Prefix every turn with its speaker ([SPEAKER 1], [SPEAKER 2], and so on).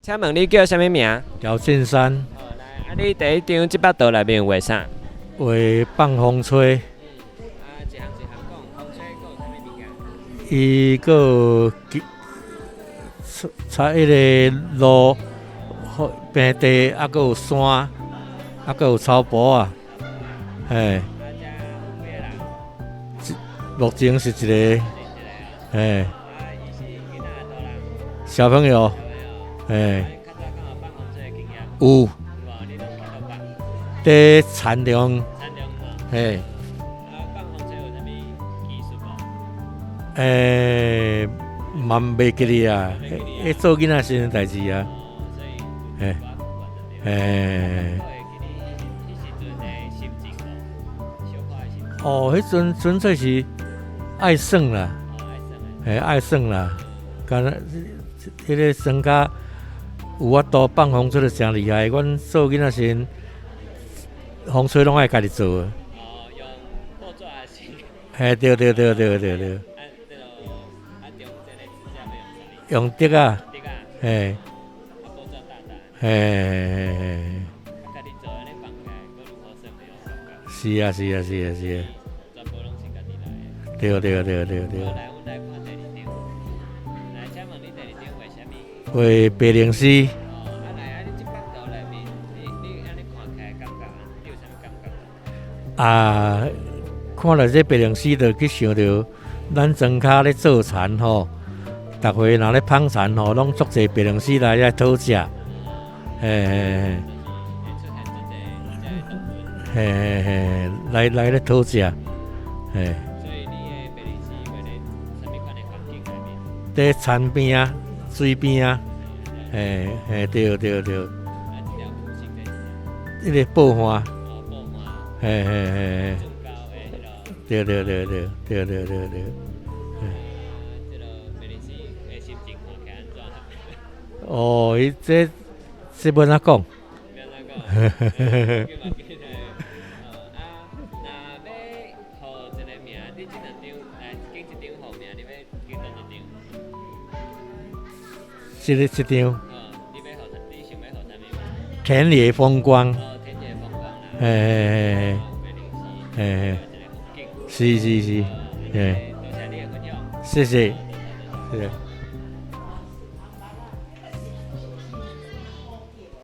[SPEAKER 1] 请问你叫什么名？
[SPEAKER 2] 姚进山
[SPEAKER 1] 来，你第一张这幅图内面有画啥？
[SPEAKER 2] 为放风吹，
[SPEAKER 1] 一项讲，风吹还有啥物物件？
[SPEAKER 2] 伊个采迄个路平地，还佫有山，还佫有草坡啊，嘿，目前是一个，嘿，小朋友，嘿，有，在田中，嘿，嘛袂记哩啊，迄做囡仔时阵代志啊，嘿，嘿。哦，迄阵纯粹是爱耍啦，爱耍啦，干迄个耍甲有法度放风吹得真厉害。阮做囡仔时阵，风吹拢爱家己做。用布纸还是？对。用竹啊，嘿，嘿。是啊。对。为白灵诗。啊，看到这白灵诗，就去想到咱庄脚咧做田吼，逐回若咧捧田吼，拢足侪白灵诗来遐讨食，嘿，来咧讨食，嘿。所以你的白灵诗会咧什么款的环境内面？在田边啊，水边啊，嘿，对。迄个爆花，嘿，对。哦，伊这要哪讲？这张，田野风光，嘿，是，谢谢。